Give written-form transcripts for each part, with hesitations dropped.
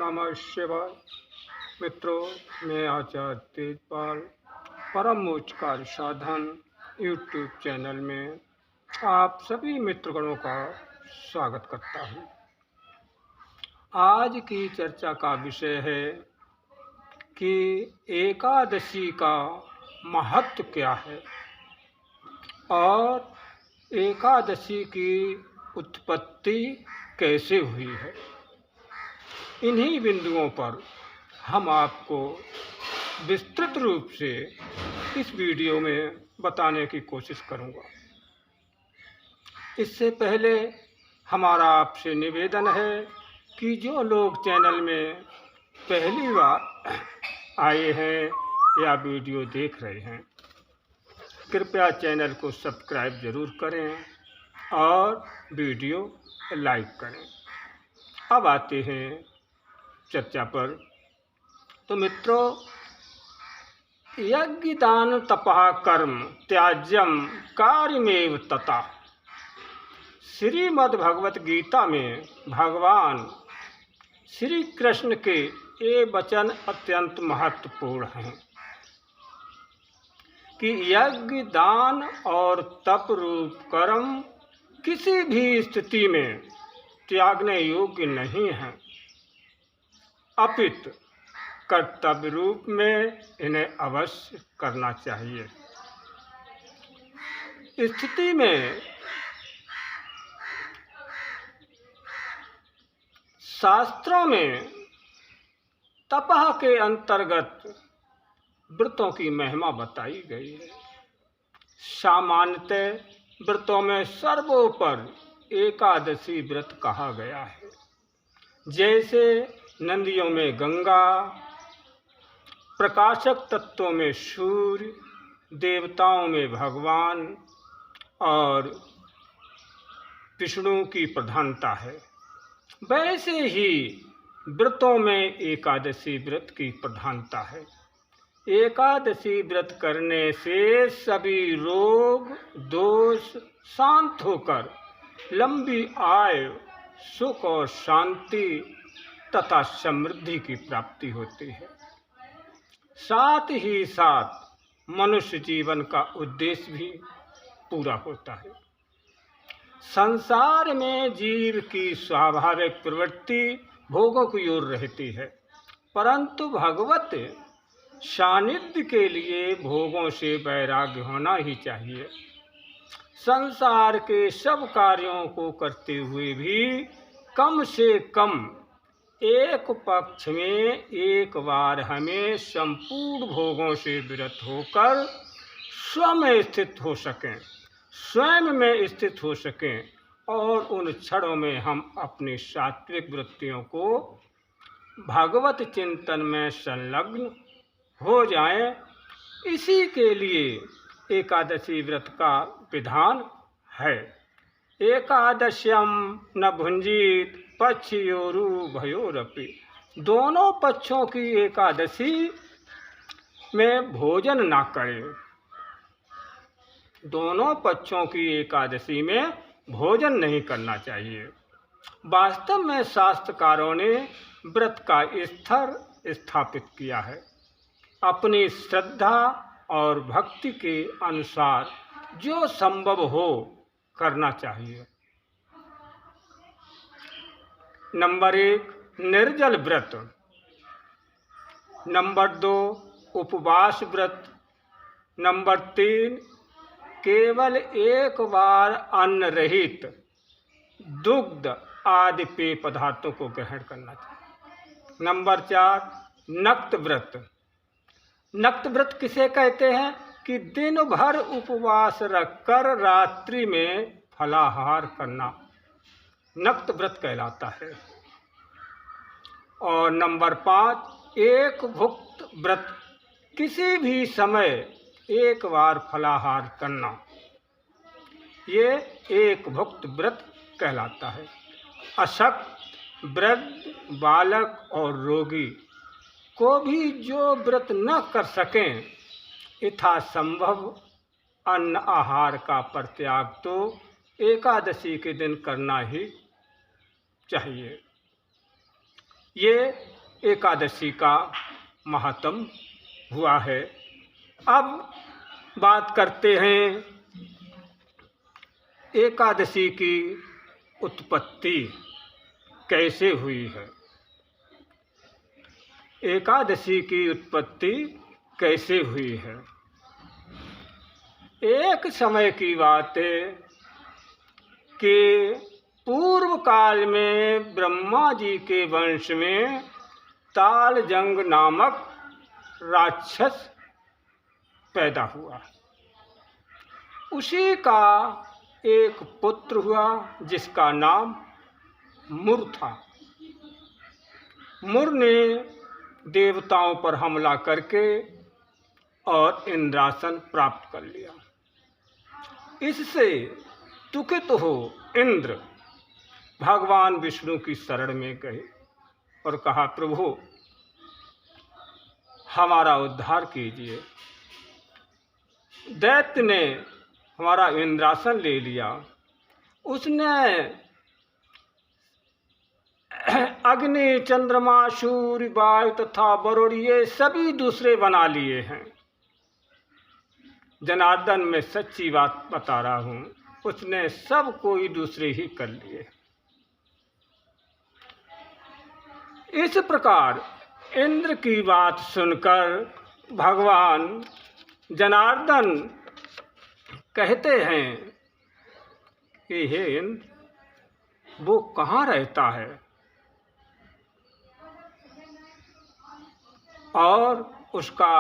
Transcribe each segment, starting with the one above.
नमः शिवाय। मित्रों, मैं आचार्य तेजपाल परम मोक्ष कार्य साधन यूट्यूब चैनल में आप सभी मित्रगणों का स्वागत करता हूँ। आज की चर्चा का विषय है कि एकादशी का महत्व क्या है और एकादशी की उत्पत्ति कैसे हुई है। इन्हीं बिंदुओं पर हम आपको विस्तृत रूप से इस वीडियो में बताने की कोशिश करूंगा। इससे पहले हमारा आपसे निवेदन है कि जो लोग चैनल में पहली बार आए हैं या वीडियो देख रहे हैं, कृपया चैनल को सब्सक्राइब ज़रूर करें और वीडियो लाइक करें। अब आते हैं चर्चा पर। तो मित्रों, यज्ञ दान तपः कर्म त्याज्यम कार्यमेव तथा श्रीमद् भगवत गीता में भगवान श्री कृष्ण के ये वचन अत्यंत महत्वपूर्ण हैं कि यज्ञ दान और तप रूप कर्म किसी भी स्थिति में त्यागने योग्य नहीं है, अपितु कर्तव्य रूप में इन्हें अवश्य करना चाहिए। स्थिति में शास्त्रों में तपः के अंतर्गत व्रतों की महिमा बताई गई है। सामान्यतः व्रतों में सर्वोपर एकादशी व्रत कहा गया है। जैसे नदियों में गंगा, प्रकाशक तत्वों में सूर्य, देवताओं में भगवान और विष्णु की प्रधानता है, वैसे ही व्रतों में एकादशी व्रत की प्रधानता है। एकादशी व्रत करने से सभी रोग दोष शांत होकर लंबी आयु, सुख और शांति तथा समृद्धि की प्राप्ति होती है। साथ ही साथ मनुष्य जीवन का उद्देश्य भी पूरा होता है। संसार में जीव की स्वाभाविक प्रवृत्ति भोगों की ओर रहती है, परंतु भगवत सानिध्य के लिए भोगों से वैराग्य होना ही चाहिए। संसार के सब कार्यों को करते हुए भी कम से कम एक पक्ष में एक बार हमें संपूर्ण भोगों से विरत होकर स्वयं स्थित हो सकें, स्वयं में स्थित हो सकें और उन क्षणों में हम अपनी सात्विक वृत्तियों को भगवत चिंतन में संलग्न हो जाएं। इसी के लिए एकादशी व्रत का विधान है। एकादश्यम न भुंजीत पक्षयोरु भयोरपि। दोनों पक्षों की एकादशी में भोजन ना करें। दोनों पक्षों की एकादशी में भोजन नहीं करना चाहिए। वास्तव में शास्त्रकारों ने व्रत का स्तर स्थापित किया है। अपनी श्रद्धा और भक्ति के अनुसार जो संभव हो करना चाहिए। नंबर 1 निर्जल व्रत, नंबर 2 उपवास व्रत, नंबर 3 केवल एक बार अन्न रहित दुग्ध आदि पेय पदार्थों को ग्रहण करना चाहिए। नंबर 4 नक्त व्रत। नक्त व्रत किसे कहते हैं कि दिन भर उपवास रखकर रात्रि में फलाहार करना नक्त व्रत कहलाता है। और नंबर 5 एक भुक्त व्रत, किसी भी समय एक बार फलाहार करना, ये एक भुक्त व्रत कहलाता है। अशक्त, वृद्ध, बालक और रोगी को भी जो व्रत न कर सकें, यथासंभव अन्न आहार का परित्याग तो एकादशी के दिन करना ही चाहिए। ये एकादशी का महात्म हुआ है। अब बात करते हैं एकादशी की उत्पत्ति कैसे हुई है। एकादशी की उत्पत्ति कैसे हुई है। एक समय की बात है कि पूर्व काल में ब्रह्मा जी के वंश में तालजंग नामक राक्षस पैदा हुआ। उसी का एक पुत्र हुआ जिसका नाम मुर था। मुर ने देवताओं पर हमला करके और इंद्रासन प्राप्त कर लिया। इससे दुखित हो इंद्र भगवान विष्णु की शरण में गए और कहा, प्रभु हमारा उद्धार कीजिए। दैत्य ने हमारा इंद्रासन ले लिया। उसने अग्नि, चंद्रमा, सूर्य, वायु तथा वरुण ये सभी दूसरे बना लिए हैं। जनार्दन मैं सच्ची बात बता रहा हूँ, उसने सब कोई दूसरे ही कर लिए। इस प्रकार इंद्र की बात सुनकर भगवान जनार्दन कहते हैं कि हे इंद्र, वो कहाँ रहता है और उसका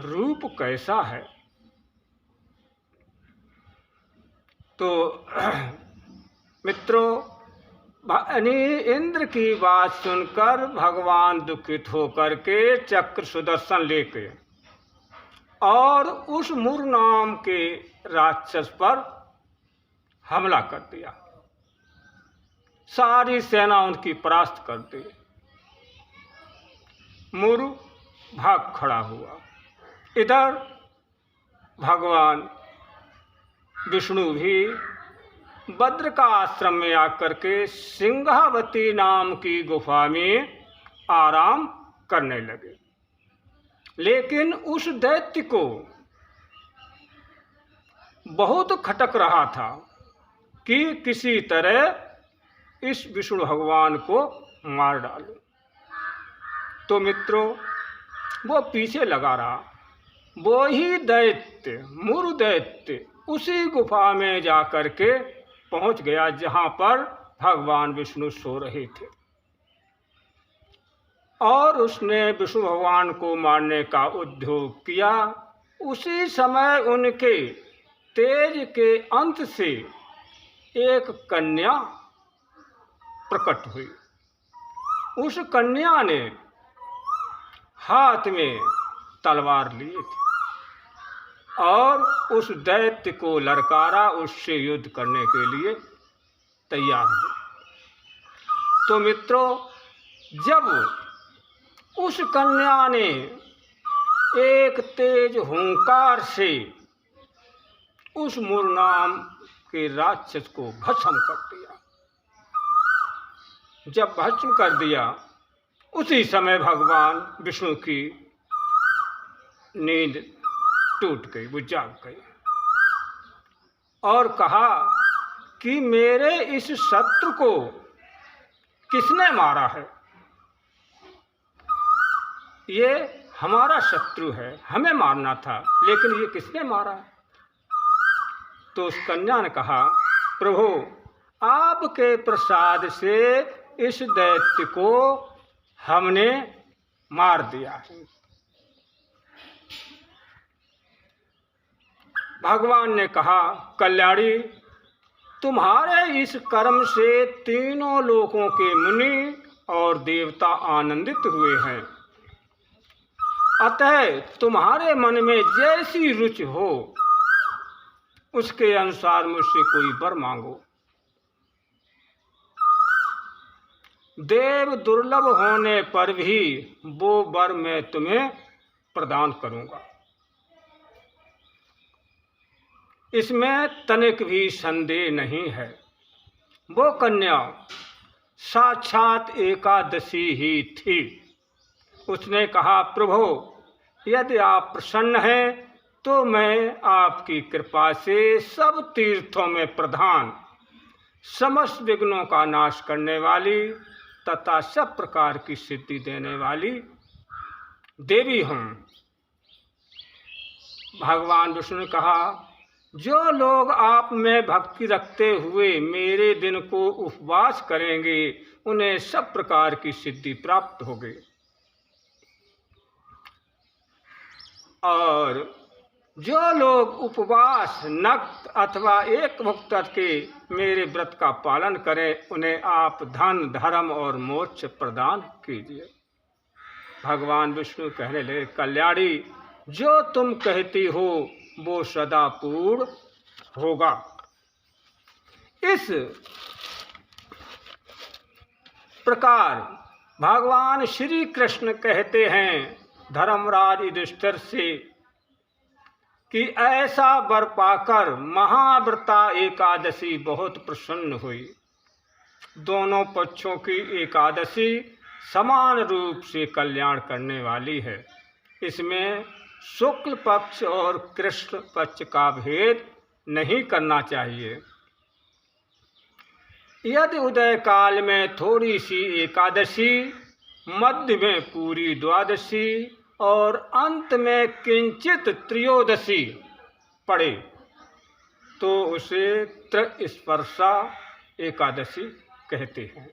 रूप कैसा है। तो मित्रों, इंद्र की बात सुनकर भगवान दुखित होकर के चक्र सुदर्शन लेके और उस मुर नाम के राक्षस पर हमला कर दिया। सारी सेना उनकी परास्त कर दी। मुर भाग खड़ा हुआ। इधर भगवान विष्णु भी बद्र का आश्रम में आकर के सिंहावती नाम की गुफा में आराम करने लगे। लेकिन उस दैत्य को बहुत खटक रहा था कि किसी तरह इस विष्णु भगवान को मार डालो। तो मित्रों, वो पीछे लगा रहा। वो ही दैत्य, मुर दैत्य, उसी गुफा में जाकर के पहुंच गया जहां पर भगवान विष्णु सो रहे थे और उसने विष्णु भगवान को मारने का उद्योग किया। उसी समय उनके तेज के अंत से एक कन्या प्रकट हुई। उस कन्या ने हाथ में तलवार लिए थे और उस दैत्य को ललकारा, उससे युद्ध करने के लिए तैयार हुए। तो मित्रों, जब उस कन्या ने एक तेज हुंकार से उस मुर नाम के राक्षस को भस्म कर दिया। जब भस्म कर दिया, उसी समय भगवान विष्णु की नींद टूट गई, वो जाग गई और कहा कि मेरे इस शत्रु को किसने मारा है। ये हमारा शत्रु है, हमें मारना था, लेकिन ये किसने मारा है। तो उस कन्या ने कहा, प्रभु आपके प्रसाद से इस दैत्य को हमने मार दिया है। भगवान ने कहा, कल्याणी, तुम्हारे इस कर्म से तीनों लोकों के मुनि और देवता आनंदित हुए हैं। अतः तुम्हारे मन में जैसी रुचि हो उसके अनुसार मुझसे कोई वर मांगो। देव दुर्लभ होने पर भी वो वर मैं तुम्हें प्रदान करूंगा। इसमें तनिक भी संदेह नहीं है। वो कन्या साक्षात एकादशी ही थी। उसने कहा, प्रभु, यदि आप प्रसन्न हैं तो मैं आपकी कृपा से सब तीर्थों में प्रधान, समस्त विघ्नों का नाश करने वाली तथा सब प्रकार की सिद्धि देने वाली देवी हूँ। भगवान विष्णु ने कहा, जो लोग आप में भक्ति रखते हुए मेरे दिन को उपवास करेंगे उन्हें सब प्रकार की सिद्धि प्राप्त होगी, और जो लोग उपवास, नक्त अथवा एक भुक्त करके मेरे व्रत का पालन करें उन्हें आप धन, धर्म और मोक्ष प्रदान कीजिए। भगवान विष्णु कहने लगे, कल्याणी, जो तुम कहती हो वो सदा पूर्ण होगा। इस प्रकार भगवान श्री कृष्ण कहते हैं धर्मराज युधिष्ठिर से कि ऐसा वर पाकर महाव्रता एकादशी बहुत प्रसन्न हुई। दोनों पक्षों की एकादशी समान रूप से कल्याण करने वाली है। इसमें शुक्ल पक्ष और कृष्ण पक्ष का भेद नहीं करना चाहिए। यदि उदय काल में थोड़ी सी एकादशी, मध्य में पूरी द्वादशी और अंत में किंचित त्रयोदशी पड़े तो उसे त्रिस्पर्शा एकादशी कहते हैं।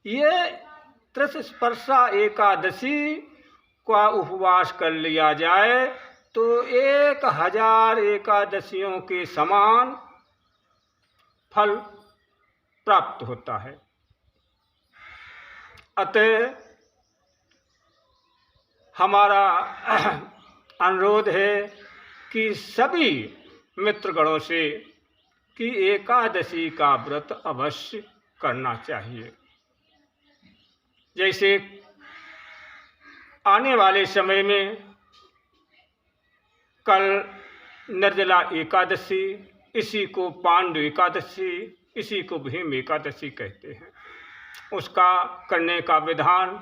ये त्रिस्पर्शा एकादशी का उपवास कर लिया जाए तो 1000 एकादशियों के समान फल प्राप्त होता है। अतः हमारा अनुरोध है कि सभी मित्रगणों से कि एकादशी का व्रत अवश्य करना चाहिए। जैसे आने वाले समय में कल निर्जला एकादशी, इसी को पांडु एकादशी, इसी को भीम एकादशी कहते हैं। उसका करने का विधान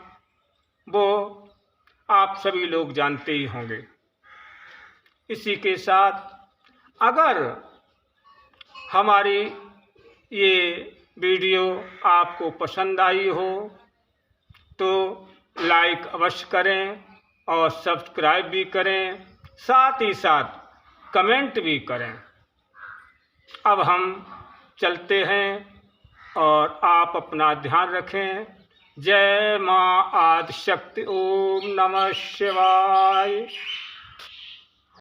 वो आप सभी लोग जानते ही होंगे। इसी के साथ अगर हमारी ये वीडियो आपको पसंद आई हो तो लाइक अवश्य करें और सब्सक्राइब भी करें, साथ ही साथ कमेंट भी करें। अब हम चलते हैं और आप अपना ध्यान रखें। जय माँ आदिशक्ति। ओम नमः शिवाय।